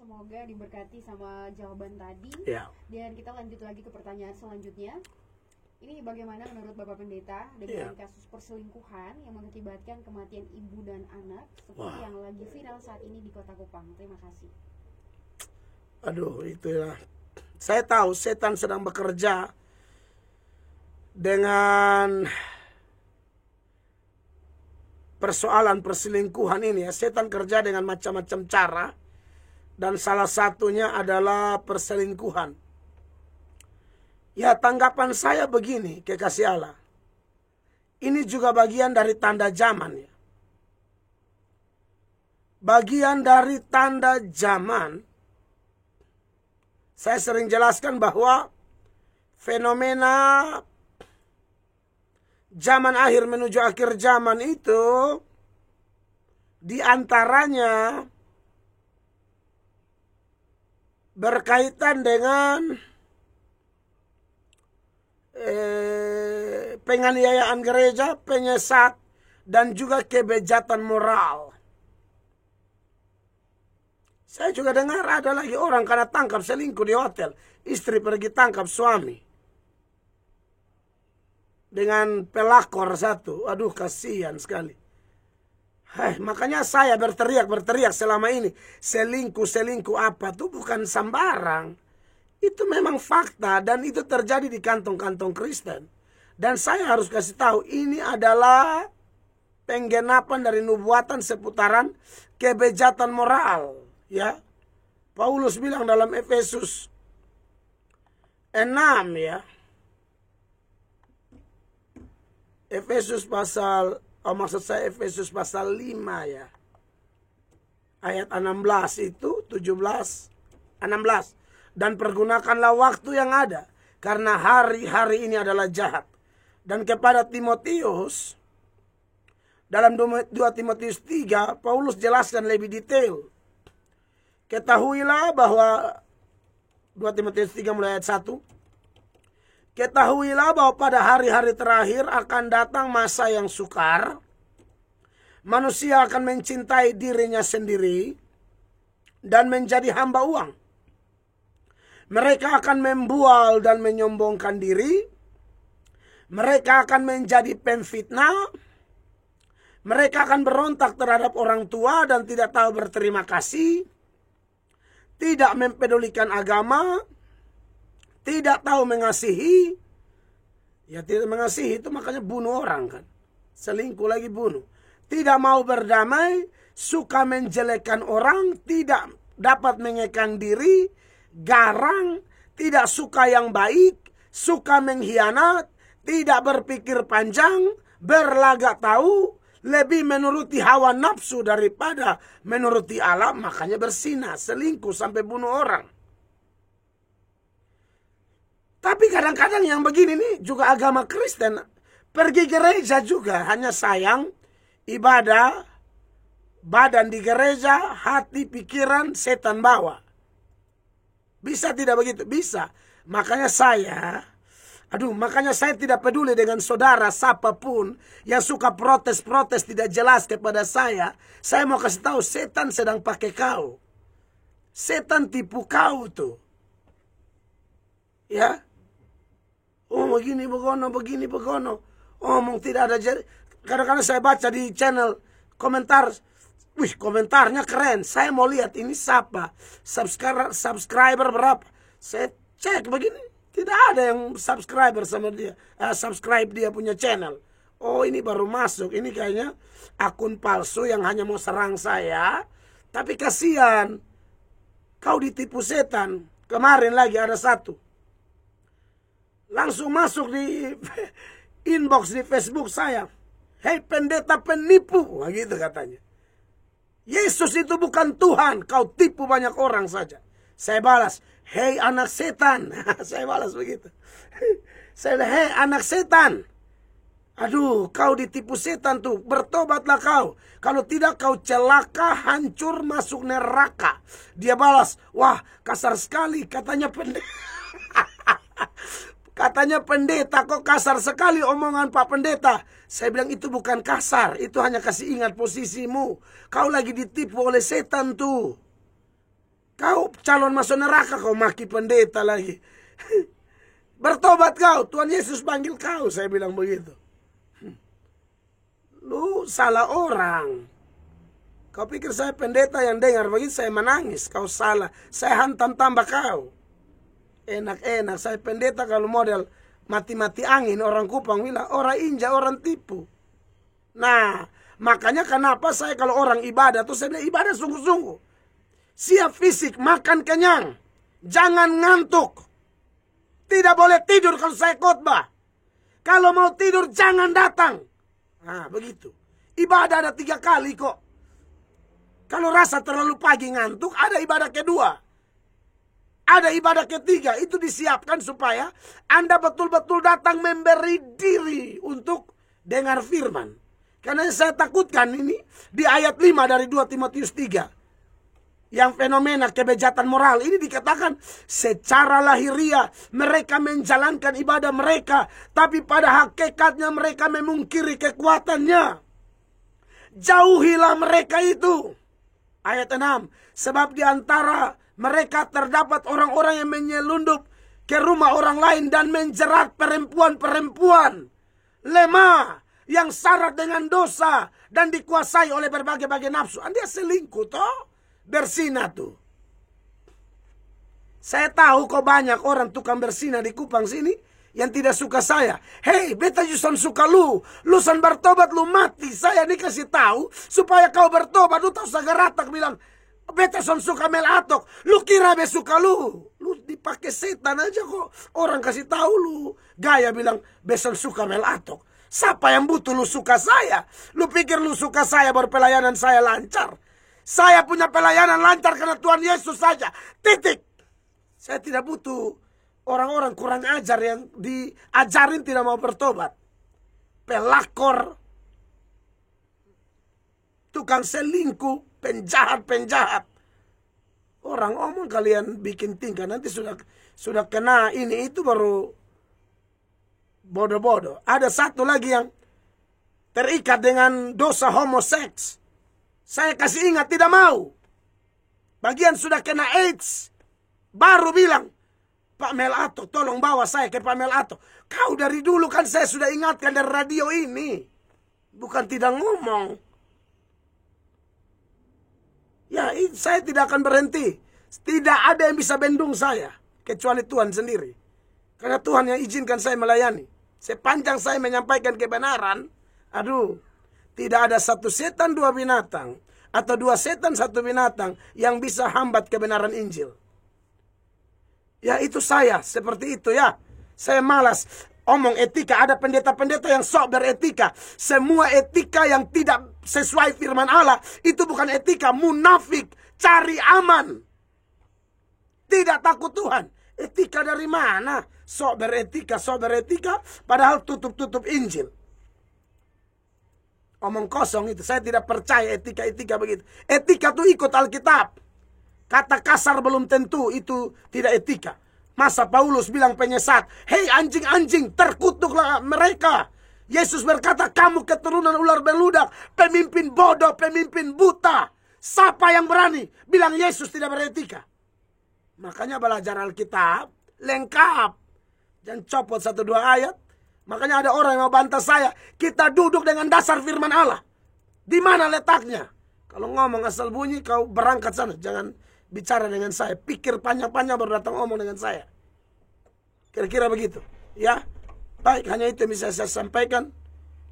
semoga diberkati sama jawaban tadi. Dan kita lanjut lagi ke pertanyaan selanjutnya. Ini bagaimana menurut Bapak Pendeta dengan kasus perselingkuhan yang mengakibatkan kematian ibu dan anak seperti yang lagi viral saat ini di Kota Kupang? Terima kasih. Aduh, itulah. Saya tahu setan sedang bekerja dengan persoalan perselingkuhan ini ya. Setan kerja dengan macam-macam cara, dan salah satunya adalah perselingkuhan. Ya, tanggapan saya begini, kekasih Allah. Ini juga bagian dari tanda zaman ya. Bagian dari tanda zaman. Saya sering jelaskan bahwa fenomena zaman akhir menuju akhir zaman itu diantaranya berkaitan dengan penganiayaan gereja, penyesat, dan juga kebejatan moral. Saya juga dengar ada lagi orang karena tangkap selingkuh di hotel. Istri pergi tangkap suami dengan pelakor satu. Aduh, kasihan sekali. Makanya saya berteriak selama ini. Selingkuh apa tuh bukan sembarang. Itu memang fakta dan itu terjadi di kantong-kantong Kristen. Dan saya harus kasih tahu, ini adalah penggenapan dari nubuatan seputaran kebejatan moral. Ya, Paulus bilang dalam Efesus 6 ya. Efesus pasal, maksud saya Efesus pasal 5 ya. Ayat 16 itu, 17, 16. Dan pergunakanlah waktu yang ada, karena hari-hari ini adalah jahat. Dan kepada Timotius, dalam 2 Timotius 3, Paulus jelaskan lebih detail. Ketahuilah bahwa 2 Timotius 3 mulai ayat 1. Ketahuilah bahwa pada hari-hari terakhir akan datang masa yang sukar. Manusia akan mencintai dirinya sendiri dan menjadi hamba uang. Mereka akan membual dan menyombongkan diri. Mereka akan menjadi pemfitnah. Mereka akan berontak terhadap orang tua dan tidak tahu berterima kasih. Tidak mempedulikan agama. Tidak tahu mengasihi. Ya, tidak mengasihi itu makanya bunuh orang kan. Selingkuh lagi bunuh. Tidak mau berdamai. Suka menjelekkan orang. Tidak dapat mengekang diri. Garang, tidak suka yang baik, suka mengkhianat, tidak berpikir panjang, berlagak tahu, lebih menuruti hawa nafsu daripada menuruti Allah, makanya bersinah, selingkuh sampai bunuh orang. Tapi kadang-kadang yang begini nih juga agama Kristen, pergi gereja juga, hanya sayang ibadah, badan di gereja, hati, pikiran, setan bawa. Bisa tidak begitu? Bisa. Makanya saya tidak peduli dengan saudara siapapun yang suka protes-protes tidak jelas kepada saya. Saya mau kasih tahu, setan sedang pakai kau. Setan tipu kau tuh. Ya. Oh, begini begono. Omong tidak ada. Kadang-kadang saya baca di channel komentar. Wih, komentarnya keren. Saya mau lihat ini siapa. Subscriber berapa. Saya cek begini. Tidak ada yang subscriber sama dia. Subscribe dia punya channel. Oh, ini baru masuk. Ini kayaknya akun palsu yang hanya mau serang saya. Tapi kasihan. Kau ditipu setan. Kemarin lagi ada satu. Langsung masuk di inbox di Facebook saya. Hei pendeta penipu. Wah, gitu katanya. Yesus itu bukan Tuhan, kau tipu banyak orang saja. Saya balas, hei anak setan. Saya balas begitu. Saya bilang, hei anak setan. Aduh, kau ditipu setan tuh, bertobatlah kau. Kalau tidak kau celaka, hancur, masuk neraka. Dia balas, wah kasar sekali, katanya pendeta. Katanya pendeta, kok kasar sekali omongan Pak Pendeta. Saya bilang itu bukan kasar, itu hanya kasih ingat posisimu. Kau lagi ditipu oleh setan tuh. Kau calon masuk neraka kau maki pendeta lagi. Bertobat kau, Tuhan Yesus panggil kau, saya bilang begitu. Lu salah orang. Kau pikir saya pendeta yang dengar begitu saya menangis, kau salah. Saya hantam tambah kau. Enak-enak, saya pendeta kalau model mati-mati angin, orang Kupang bilang, orang inja, orang tipu. Nah, makanya kenapa saya kalau orang ibadah tuh saya ibadah sungguh-sungguh. Siap fisik, makan kenyang. Jangan ngantuk. Tidak boleh tidur kalau saya khotbah. Kalau mau tidur jangan datang. Nah, begitu. Ibadah ada 3 kali kok. Kalau rasa terlalu pagi ngantuk, ada ibadah kedua. Ada ibadah ketiga. Itu disiapkan supaya Anda betul-betul datang memberi diri untuk dengar firman. Karena saya takutkan ini di ayat 5 dari 2 Timotius 3. Yang fenomena kebejatan moral ini dikatakan secara lahiriah mereka menjalankan ibadah mereka, tapi pada hakikatnya mereka memungkiri kekuatannya. Jauhilah mereka itu. Ayat 6. Sebab di antara mereka terdapat orang-orang yang menyelundup ke rumah orang lain dan menjerat perempuan-perempuan lemah yang syarat dengan dosa dan dikuasai oleh berbagai-bagai nafsu. Anda selingkuh toh? Bersina tuh. Saya tahu kok banyak orang tukang bersina di Kupang sini yang tidak suka saya. Hei, beta justru suka lu. Lu san bertobat, lu mati. Saya ini kasih tahu supaya kau bertobat. Lu tahu sagaratak bilang, beta son suka melatok. Lu kira be suka lu. Lu dipakai setan aja kok. Orang kasih tahu lu. Gaya bilang, beson suka melatok. Siapa yang butuh lu suka saya? Lu pikir lu suka saya berpelayanan saya lancar? Saya punya pelayanan lancar karena Tuhan Yesus saja. Titik. Saya tidak butuh orang-orang kurang ajar yang diajarin tidak mau bertobat. Pelakor. Tukang selingkuh. Penjahat-penjahat. Orang omong kalian bikin tingkah. Nanti sudah kena ini itu baru bodoh-bodoh. Ada satu lagi yang terikat dengan dosa homoseks. Saya kasih ingat tidak mau. Bagian sudah kena AIDS. Baru bilang, Pak Melato tolong bawa saya ke Pak Melato. Kau dari dulu kan saya sudah ingatkan dari radio ini. Bukan tidak ngomong. Ya saya tidak akan berhenti. Tidak ada yang bisa bendung saya. Kecuali Tuhan sendiri. Karena Tuhan yang izinkan saya melayani. Sepanjang saya menyampaikan kebenaran. Aduh. Tidak ada satu setan 2 binatang. Atau 2 setan 1 binatang. Yang bisa hambat kebenaran Injil. Ya itu saya. Seperti itu ya. Saya malas omong etika. Ada pendeta-pendeta yang sok beretika. Semua etika yang tidak sesuai firman Allah. Itu bukan etika. Munafik. Cari aman. Tidak takut Tuhan. Etika dari mana? Sok beretika. Padahal tutup-tutup Injil. Omong kosong itu. Saya tidak percaya etika-etika begitu. Etika itu ikut Alkitab. Kata kasar belum tentu itu tidak etika. Masa Paulus bilang penyesat. Hei anjing-anjing, terkutuklah mereka. Yesus berkata, kamu keturunan ular beludak. Pemimpin bodoh, pemimpin buta. Siapa yang berani bilang Yesus tidak beretika? Makanya belajar Alkitab lengkap. Jangan copot 1-2 ayat. Makanya ada orang yang mau bantah saya. Kita duduk dengan dasar firman Allah. Di mana letaknya? Kalau ngomong asal bunyi, kau berangkat sana. Jangan bicara dengan saya. Pikir panjang-panjang baru datang ngomong dengan saya. Kira-kira begitu. Ya. Baik, hanya itu yang bisa saya sampaikan.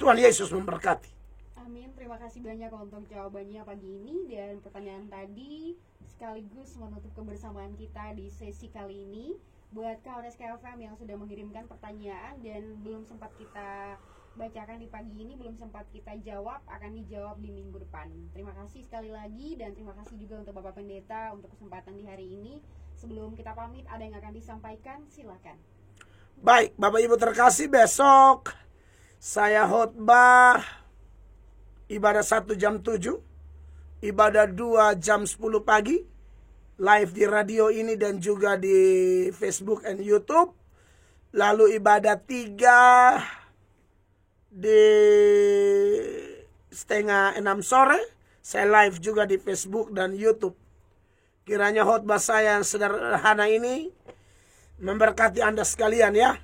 Tuhan Yesus memberkati. Amin. Terima kasih banyak untuk jawabannya pagi ini. Dan pertanyaan tadi sekaligus menutup kebersamaan kita di sesi kali ini. Buat kawan SKFM yang sudah mengirimkan pertanyaan dan belum sempat kita bacakan di pagi ini, belum sempat kita jawab, akan dijawab di minggu depan. Terima kasih sekali lagi dan terima kasih juga untuk Bapak Pendeta untuk kesempatan di hari ini. Sebelum kita pamit, ada yang akan disampaikan? Silakan. Baik, Bapak Ibu terkasih, besok saya khotbah ibadah 1 jam 7, ibadah 2 jam 10 pagi. Live di radio ini dan juga di Facebook dan YouTube. Lalu ibadah 3 di 5:30 sore. Saya live juga di Facebook dan YouTube. Kiranya khotbah saya yang sederhana ini memberkati Anda sekalian ya.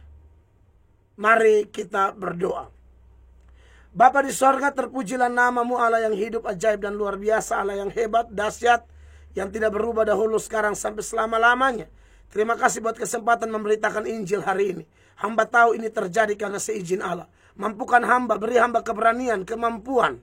Mari kita berdoa. Bapa di sorga, terpujilah namamu, Allah yang hidup, ajaib dan luar biasa, Allah yang hebat, dahsyat, yang tidak berubah dahulu, sekarang, sampai selama-lamanya. Terima kasih buat kesempatan memberitakan Injil hari ini. Hamba tahu ini terjadi karena seizin Allah. Mampukan hamba, beri hamba keberanian, kemampuan,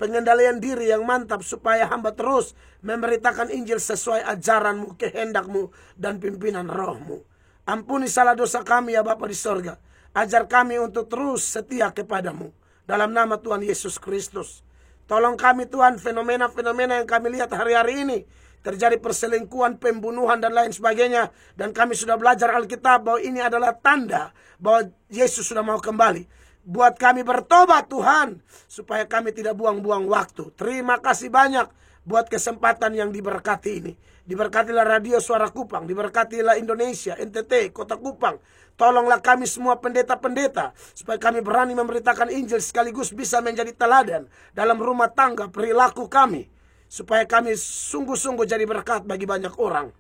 pengendalian diri yang mantap, supaya hamba terus memberitakan Injil sesuai ajaranmu, kehendakmu, dan pimpinan rohmu. Ampuni salah dosa kami ya Bapa di sorga. Ajar kami untuk terus setia kepadamu. Dalam nama Tuhan Yesus Kristus. Tolong kami Tuhan, fenomena-fenomena yang kami lihat hari-hari ini. Terjadi perselingkuhan, pembunuhan, dan lain sebagainya. Dan kami sudah belajar Alkitab bahwa ini adalah tanda bahwa Yesus sudah mau kembali. Buat kami bertobat Tuhan, supaya kami tidak buang-buang waktu. Terima kasih banyak buat kesempatan yang diberkati ini. Diberkatilah Radio Suara Kupang, diberkatilah Indonesia, NTT, Kota Kupang. Tolonglah kami semua pendeta-pendeta, supaya kami berani memberitakan Injil sekaligus bisa menjadi teladan dalam rumah tangga perilaku kami. Supaya kami sungguh-sungguh jadi berkat bagi banyak orang.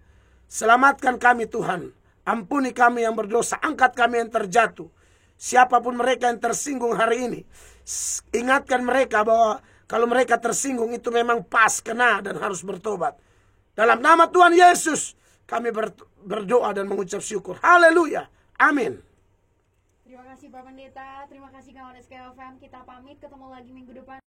Selamatkan kami Tuhan. Ampuni kami yang berdosa, angkat kami yang terjatuh. Siapapun mereka yang tersinggung hari ini, ingatkan mereka bahwa kalau mereka tersinggung itu memang pas, kena, dan harus bertobat. Dalam nama Tuhan Yesus kami berdoa dan mengucap syukur. Haleluya. Amin. Terima kasih Pak Pendeta, terima kasih kawan SKFM. Kita pamit, ketemu lagi minggu depan.